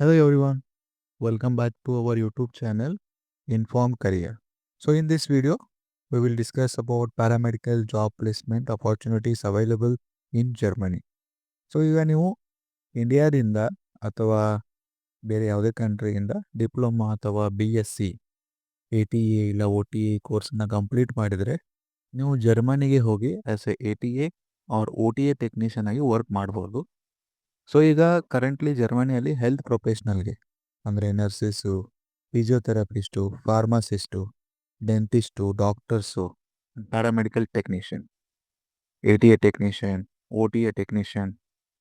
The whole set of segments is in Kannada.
Hello everyone, welcome back to our YouTube channel Inform Career. So in this video, we will discuss about paramedical job placement opportunities available in Germany. So ಈಗ ನೀವು ಇಂಡಿಯಾದಿಂದ ಅಥವಾ ಬೇರೆ ಯಾವುದೇ ಕಂಟ್ರಿಯಿಂದ ಡಿಪ್ಲೊಮಾ ಅಥವಾ BSc ATA ಇಲ್ಲ OTA ಕೋರ್ಸನ್ನ ಕಂಪ್ಲೀಟ್ ಮಾಡಿದರೆ ನೀವು ಜರ್ಮನಿಗೆ ಹೋಗಿ as a ATA or OTA technician ಆಗಿ ವರ್ಕ್ ಮಾಡ್ಬೋದು. ಸೊ ಈಗ ಕರೆಂಟ್ಲಿ ಜರ್ಮನಿಯಲ್ಲಿ ಹೆಲ್ತ್ ಪ್ರೊಫೆಷ್ನಲ್ಗೆ ಅಂದರೆ nurses, physiotherapist, pharmacist, dentist, doctors, paramedical technician, ATA technician, OTA technician,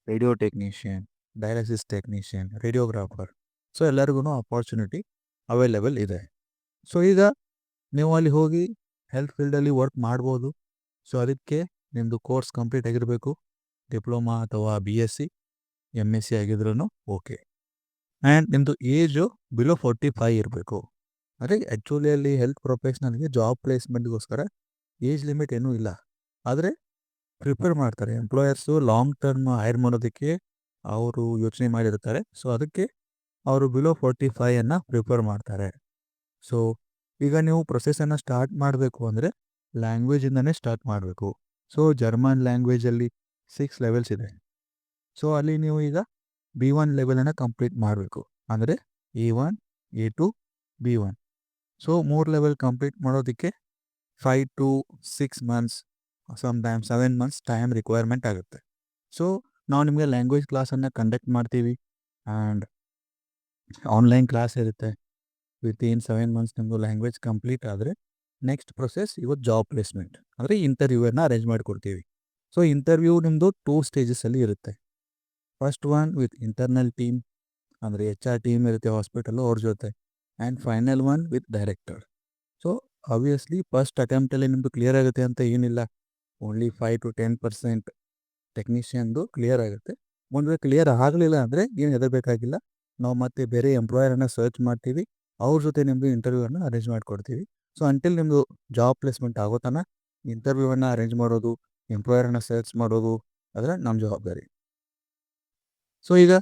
radio technician, dialysis technician, radiographer, so ಎಲ್ಲರಿಗೂ ಅಪಾರ್ಚುನಿಟಿ ಅವೈಲೇಬಲ್ ಇದೆ. ಸೊ ಈಗ ನೀವು ಅಲ್ಲಿ ಹೋಗಿ ಹೆಲ್ತ್ ಫೀಲ್ಡಲ್ಲಿ ವರ್ಕ್ ಮಾಡ್ಬೋದು. ಸೊ ಅದಕ್ಕೆ ನಿಮ್ಮದು ಕೋರ್ಸ್ ಕಂಪ್ಲೀಟ್ ಆಗಿರಬೇಕು. ಡಿಪ್ಲೊಮಾ ಅಥವಾ BSc MSc ಆಗಿದ್ರೂ ಓಕೆ. ಆ್ಯಂಡ್ ನಿಮ್ಮದು ಏಜು ಬಿಲೋ 45 ಇರಬೇಕು. ಅಂದರೆ ಆ್ಯಕ್ಚುಲಿ ಅಲ್ಲಿ ಹೆಲ್ತ್ ಪ್ರೊಫೆಷ್ನಲ್ಗೆ ಜಾಬ್ ಪ್ಲೇಸ್ಮೆಂಟ್ಗೋಸ್ಕರ ಏಜ್ ಲಿಮಿಟ್ ಏನೂ ಇಲ್ಲ. ಆದರೆ ಪ್ರಿಪೇರ್ ಮಾಡ್ತಾರೆ ಎಂಪ್ಲಾಯರ್ಸು ಲಾಂಗ್ ಟರ್ಮ್ ಹೈರ್ ಮಾಡೋದಕ್ಕೆ ಅವರು ಯೋಚನೆ ಮಾಡಿರ್ತಾರೆ. ಸೊ ಅದಕ್ಕೆ ಅವರು ಬಿಲೋ 45 ಪ್ರಿಪೇರ್ ಮಾಡ್ತಾರೆ. ಸೊ ಈಗ ನೀವು ಪ್ರೊಸೆಸನ್ನು ಸ್ಟಾರ್ಟ್ ಮಾಡಬೇಕು ಅಂದರೆ ಲ್ಯಾಂಗ್ವೇಜಿಂದನೇ ಸ್ಟಾರ್ಟ್ ಮಾಡಬೇಕು. ಸೊ ಜರ್ಮನ್ ಲ್ಯಾಂಗ್ವೇಜಲ್ಲಿ 6 ಲೆವೆಲ್ಸ್ ಇದೆ. ಸೊ ಅಲ್ಲಿ ನೀವು ಈಗ B1 ಲೆವೆಲನ್ನು ಕಂಪ್ಲೀಟ್ ಮಾಡಬೇಕು. ಅಂದರೆ A1, A2, B1. So 3 level complete ಮಾಡೋದಕ್ಕೆ 5 to 6 months, sometimes 7 months time requirement ಆಗುತ್ತೆ. ಸೊ ನಾವು ನಿಮಗೆ ಲ್ಯಾಂಗ್ವೇಜ್ ಕ್ಲಾಸನ್ನು ಕಂಡಕ್ಟ್ ಮಾಡ್ತೀವಿ ಆ್ಯಂಡ್ ಆನ್ಲೈನ್ ಕ್ಲಾಸ್ ಇರುತ್ತೆ. ವಿತಿನ್ 7 months ನಿಮ್ಮದು ಲ್ಯಾಂಗ್ವೇಜ್ ಕಂಪ್ಲೀಟ್ ಆದರೆ ನೆಕ್ಸ್ಟ್ ಪ್ರೊಸೆಸ್ ಇವತ್ತು ಜಾಬ್ ಪ್ಲೇಸ್ಮೆಂಟ್ ಅಂದರೆ ಇಂಟರ್ವ್ಯೂವನ್ನು ಅರೇಂಜ್ ಮಾಡಿಕೊಡ್ತೀವಿ. ಸೊ ಇಂಟರ್ವ್ಯೂ ನಿಮ್ಮದು 2 ಸ್ಟೇಜಸಲ್ಲಿ ಇರುತ್ತೆ. First one with internal team ಅಂದರೆ HR ಟೀಮ್ ಇರುತ್ತೆ ಹಾಸ್ಪಿಟಲ್ಲು ಅವ್ರ ಜೊತೆ, and final one with director. So obviously first ಅಟೆಂಪ್ಟಲ್ಲಿ ನಿಮ್ಮದು ಕ್ಲಿಯರ್ ಆಗುತ್ತೆ ಅಂತ ಏನಿಲ್ಲ. ಓನ್ಲಿ 5 to 10% ಟೆಕ್ನಿಷಿಯನ್ದು ಕ್ಲಿಯರ್ ಆಗುತ್ತೆ. ಒಂದು ವೇಳೆ ಕ್ಲಿಯರ್ ಆಗಲಿಲ್ಲ ಅಂದರೆ ಏನು ಹೆದರಬೇಕಾಗಿಲ್ಲ. ನಾವು ಮತ್ತೆ ಬೇರೆ ಎಂಪ್ಲಾಯರನ್ನು ಸರ್ಚ್ ಮಾಡ್ತೀವಿ, ಅವ್ರ ಜೊತೆ ನಿಮ್ಮದು ಇಂಟರ್ವ್ಯೂವನ್ನು ಅರೇಂಜ್ ಮಾಡಿಕೊಡ್ತೀವಿ. ಸೊ ಅಂಟಿಲ್ ನಿಮ್ಮದು ಜಾಬ್ ಪ್ಲೇಸ್ಮೆಂಟ್ ಆಗೋ ತನಕ ಇಂಟರ್ವ್ಯೂವನ್ನು ಅರೇಂಜ್ ಮಾಡೋದು, ಎಂಪ್ಲಾಯರನ್ನು ಸರ್ಚ್ ಮಾಡೋದು ಅದರ ನಮ್ಮ ಜವಾಬ್ದಾರಿ. ಸೊ ಈಗ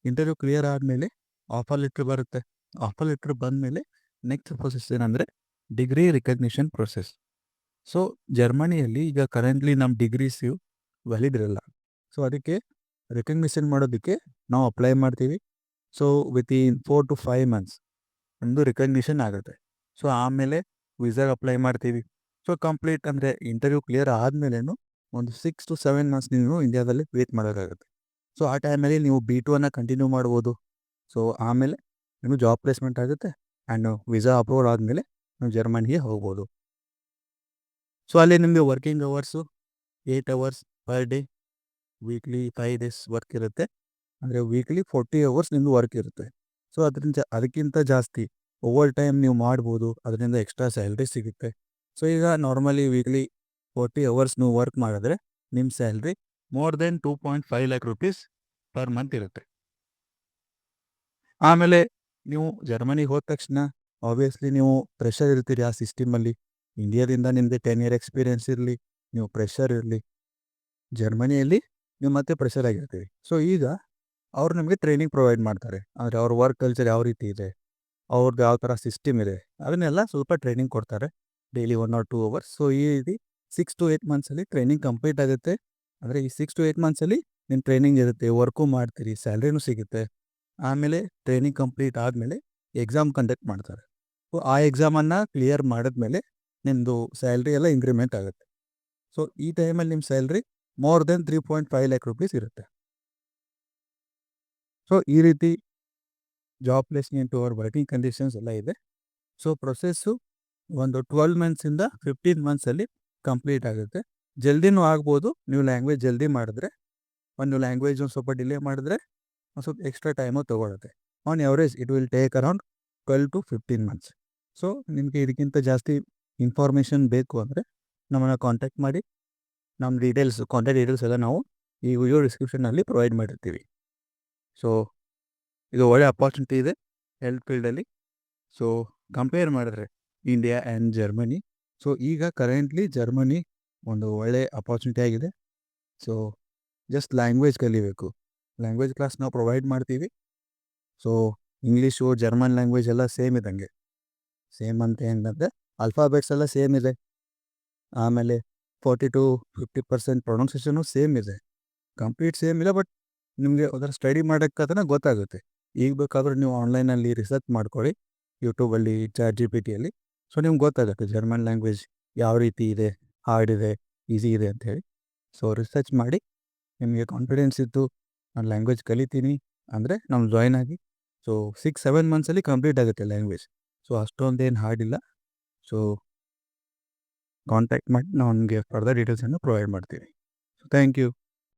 ಇಂಟರ್ವ್ಯೂ ಕ್ಲಿಯರ್ ಆದಮೇಲೆ ಆಫರ್ ಲೆಟ್ರ್ ಬರುತ್ತೆ. ಆಫರ್ ಲೆಟ್ರ್ ಬಂದಮೇಲೆ ನೆಕ್ಸ್ಟ್ ಪ್ರೊಸೆಸ್ ಏನಂದರೆ ಡಿಗ್ರಿ ರಿಕಗ್ನಿಷನ್ ಪ್ರೊಸೆಸ್. ಸೊ ಜರ್ಮನಿಯಲ್ಲಿ ಈಗ ಕರೆಂಟ್ಲಿ ನಮ್ಮ ಡಿಗ್ರೀಸು ವ್ಯಾಲಿಡ್ ಇರಲ್ಲ. ಸೊ ಅದಕ್ಕೆ ರಿಕಗ್ನಿಷನ್ ಮಾಡೋದಕ್ಕೆ ನಾವು ಅಪ್ಲೈ ಮಾಡ್ತೀವಿ. ಸೊ ವಿತಿನ್ 4 to 5 months ಒಂದು ರಿಕಗ್ನಿಷನ್ ಆಗುತ್ತೆ. ಸೊ ಆಮೇಲೆ ವೀಸಾಗೆ ಅಪ್ಲೈ ಮಾಡ್ತೀವಿ. ಸೊ ಕಂಪ್ಲೀಟ್ ಅಂದರೆ ಇಂಟರ್ವ್ಯೂ ಕ್ಲಿಯರ್ ಆದಮೇಲೇನು ಒಂದು 6 to 7 months ನೀವು ಇಂಡಿಯಾದಲ್ಲಿ ವೇಟ್ ಮಾಡೋಕ್ಕಾಗುತ್ತೆ. ಸೊ ಆ ಟೈಮಲ್ಲಿ ನೀವು B2 ಕಂಟಿನ್ಯೂ ಮಾಡ್ಬೋದು. ಸೊ ಆಮೇಲೆ ನಿಮಗೆ ಜಾಬ್ ಪ್ಲೇಸ್ಮೆಂಟ್ ಆಗುತ್ತೆ ಆ್ಯಂಡ್ ವೀಸಾ ಅಪ್ರೂವಲ್ ಆದಮೇಲೆ ನೀವು ಜರ್ಮನಿಗೆ ಹೋಗ್ಬೋದು. ಸೊ ಅಲ್ಲಿ ನಿಮಗೆ working hours 8 hours per day, weekly 5 days work ಇರುತ್ತೆ. ಅಂದರೆ ವೀಕ್ಲಿ 40 hours ನಿಮ್ಮದು ವರ್ಕ್ ಇರುತ್ತೆ. ಸೊ ಅದಕ್ಕಿಂತ ಜಾಸ್ತಿ ಓವರ್ ಟೈಮ್ ನೀವು ಮಾಡ್ಬೋದು, ಅದರಿಂದ ಎಕ್ಸ್ಟ್ರಾ ಸ್ಯಾಲ್ರಿ ಸಿಗುತ್ತೆ. ಸೊ ಈಗ ನಾರ್ಮಲಿ ವೀಕ್ಲಿ 40 hours ನೀವು ವರ್ಕ್ ಮಾಡಿದ್ರೆ ನಿಮ್ಮ salary more than 2.5 lakh rupees per month ಇರುತ್ತೆ. ಆಮೇಲೆ ನೀವು ಜರ್ಮನಿಗೆ ಹೋದ ತಕ್ಷಣ ಆಬ್ವಿಯಸ್ಲಿ ನೀವು ಪ್ರೆಷರ್ ಇರ್ತೀರಿ ಆ ಸಿಸ್ಟಮಲ್ಲಿ. ಇಂಡಿಯಾದಿಂದ ನಿಮ್ಮದು 10 year ಎಕ್ಸ್ಪೀರಿಯೆನ್ಸ್ ಇರಲಿ, ನೀವು ಪ್ರೆಷರ್ ಇರಲಿ, ಜರ್ಮನಿಯಲ್ಲಿ ನೀವು ಮತ್ತೆ ಪ್ರೆಷರ್ ಆಗಿರ್ತೀವಿ. ಸೊ ಈಗ ಅವ್ರು ನಿಮಗೆ ಟ್ರೈನಿಂಗ್ ಪ್ರೊವೈಡ್ ಮಾಡ್ತಾರೆ. ಅಂದರೆ ಅವ್ರ ವರ್ಕ್ ಕಲ್ಚರ್ ಯಾವ ರೀತಿ ಇದೆ, ಅವ್ರದ್ದು ಯಾವ ಥರ ಸಿಸ್ಟಮ್ ಇದೆ, ಅದನ್ನೆಲ್ಲ ಸ್ವಲ್ಪ ಟ್ರೈನಿಂಗ್ ಕೊಡ್ತಾರೆ ಡೈಲಿ 1 or 2 hours. ಸೊ ಈ ರೀತಿ 6 to 8 monthsಲ್ಲಿ ಟ್ರೈನಿಂಗ್ ಕಂಪ್ಲೀಟ್ ಆಗುತ್ತೆ. ಅಂದರೆ ಈ 6 to 8 monthsಲ್ಲಿ ನಿಮ್ಮ ಟ್ರೈನಿಂಗ್ ಇರುತ್ತೆ, ವರ್ಕು ಮಾಡ್ತೀರಿ, ಸ್ಯಾಲ್ರಿನೂ ಸಿಗುತ್ತೆ. ಆಮೇಲೆ ಟ್ರೈನಿಂಗ್ ಕಂಪ್ಲೀಟ್ ಆದಮೇಲೆ ಎಕ್ಸಾಮ್ ಕಂಡಕ್ಟ್ ಮಾಡ್ತಾರೆ. ಸೊ ಆ ಎಕ್ಸಾಮನ್ನು ಕ್ಲಿಯರ್ ಮಾಡಿದ್ಮೇಲೆ ನಿಮ್ಮದು ಸ್ಯಾಲ್ರಿ ಎಲ್ಲ ಇಂಕ್ರಿಮೆಂಟ್ ಆಗುತ್ತೆ. ಸೊ ಈ ಟೈಮಲ್ಲಿ ನಿಮ್ಮ salary more than 3.5 lakh rupees ಇರುತ್ತೆ. ಸೊ ಈ ರೀತಿ ಜಾಬ್ ಪ್ಲೇಸ್ಮೆಂಟು ಅವ್ರ ವರ್ಕಿಂಗ್ ಕಂಡೀಷನ್ಸ್ ಎಲ್ಲ ಇದೆ. ಸೊ ಪ್ರೊಸೆಸ್ಸು ಒಂದು 12 monthsಯಿಂದ 15 monthsಲ್ಲಿ ಕಂಪ್ಲೀಟ್ ಆಗುತ್ತೆ. ಜಲ್ದಿನೂ ಆಗ್ಬೋದು, ನೀವು ಲ್ಯಾಂಗ್ವೇಜ್ ಜಲ್ದಿ ಮಾಡಿದ್ರೆ. ಒಂದು ಲ್ಯಾಂಗ್ವೇಜ್ ಒಂದು ಸ್ವಲ್ಪ ಡಿಲೇ ಮಾಡಿದ್ರೆ ಒಂದು ಸ್ವಲ್ಪ ಎಕ್ಸ್ಟ್ರಾ ಟೈಮು ತೊಗೊಳುತ್ತೆ. On average it will take around 12 to 15 months. So ನಿಮಗೆ ಇದಕ್ಕಿಂತ ಜಾಸ್ತಿ ಇನ್ಫಾರ್ಮೇಷನ್ ಬೇಕು ಅಂದರೆ ನಮ್ಮನ್ನು ಕಾಂಟ್ಯಾಕ್ಟ್ ಮಾಡಿ. ನಮ್ಮ ಕಾಂಟ್ಯಾಕ್ಟ್ ಡೀಟೇಲ್ಸ್ ಎಲ್ಲ ನಾವು ಈ ವಿಡಿಯೋ ಡಿಸ್ಕ್ರಿಪ್ಷನಲ್ಲಿ ಪ್ರೊವೈಡ್ ಮಾಡಿರ್ತೀವಿ. ಸೊ ಇದು ಒಳ್ಳೆ ಅಪಾರ್ಚುನಿಟಿ ಇದೆ ಹೆಲ್ತ್ ಫೀಲ್ಡಲ್ಲಿ. ಸೊ ಕಂಪೇರ್ ಮಾಡಿದ್ರೆ ಇಂಡಿಯಾ ಆ್ಯಂಡ್ ಜರ್ಮನಿ, ಸೊ ಈಗ ಕರೆಂಟ್ಲಿ ಜರ್ಮನಿ ಒಂದು ಒಳ್ಳೆ ಅಪಾರ್ಚುನಿಟಿ ಆಗಿದೆ. ಸೊ ಜಸ್ಟ್ ಲ್ಯಾಂಗ್ವೇಜ್ ಕಲಿಬೇಕು. ಲ್ಯಾಂಗ್ವೇಜ್ ಕ್ಲಾಸ್ ನಾವು ಪ್ರೊವೈಡ್ ಮಾಡ್ತೀವಿ. ಸೊ ಇಂಗ್ಲೀಷು, ಜರ್ಮನ್ ಲ್ಯಾಂಗ್ವೇಜ್ ಎಲ್ಲ ಸೇಮ್ ಇದ್ದಂಗೆ. ಸೇಮ್ ಅಂತ ಏನಂದರೆ ಆಲ್ಫಾಬೆಟ್ಸ್ ಎಲ್ಲ ಸೇಮ್ ಇದೆ. ಆಮೇಲೆ 40-50% ಪ್ರೊನೌನ್ಸಿಯೇಷನು ಸೇಮ್ ಇದೆ. ಕಂಪ್ಲೀಟ್ ಸೇಮ್ ಇಲ್ಲ, ಬಟ್ ನಿಮಗೆ ಅದರ ಸ್ಟಡಿ ಮಾಡೋಕ್ಕಾದ್ರೆ ಗೊತ್ತಾಗುತ್ತೆ. ಈಗ ಬೇಕಾದ್ರೆ ನೀವು ಆನ್ಲೈನಲ್ಲಿ ರಿಸರ್ಚ್ ಮಾಡ್ಕೊಳ್ಳಿ, ಯೂಟ್ಯೂಬಲ್ಲಿ, ChatGPTಯಲ್ಲಿ. ಸೊ ನಿಮ್ಗೆ ಗೊತ್ತಾಗುತ್ತೆ ಜರ್ಮನ್ ಲ್ಯಾಂಗ್ವೇಜ್ ಯಾವ ರೀತಿ ಇದೆ, ಹಾರ್ಡ್ ಇದೆ, ಈಸಿ ಇದೆ ಅಂಥೇಳಿ. ಸೊ ರಿಸರ್ಚ್ ಮಾಡಿ ನಿಮಗೆ ಕಾನ್ಫಿಡೆನ್ಸ್ ಇತ್ತು ನಾನು ಲ್ಯಾಂಗ್ವೇಜ್ ಕಲಿತೀನಿ ಅಂದರೆ ನಾವು ಜಾಯ್ನ್ ಆಗಿ. ಸೊ 6-7 ಮಂತ್ಸಲ್ಲಿ ಕಂಪ್ಲೀಟ್ ಆಗುತ್ತೆ ಲ್ಯಾಂಗ್ವೇಜ್. ಸೊ ಅಷ್ಟೊಂದೇನು ಹಾರ್ಡ್ ಇಲ್ಲ. ಸೊ ಕಾಂಟ್ಯಾಕ್ಟ್ ಮಾಡಿ ನಾವು ನಿಮಗೆ ಫರ್ದರ್ ಡೀಟೇಲ್ಸನ್ನು ಪ್ರೊವೈಡ್ ಮಾಡ್ತೀವಿ. Thank you.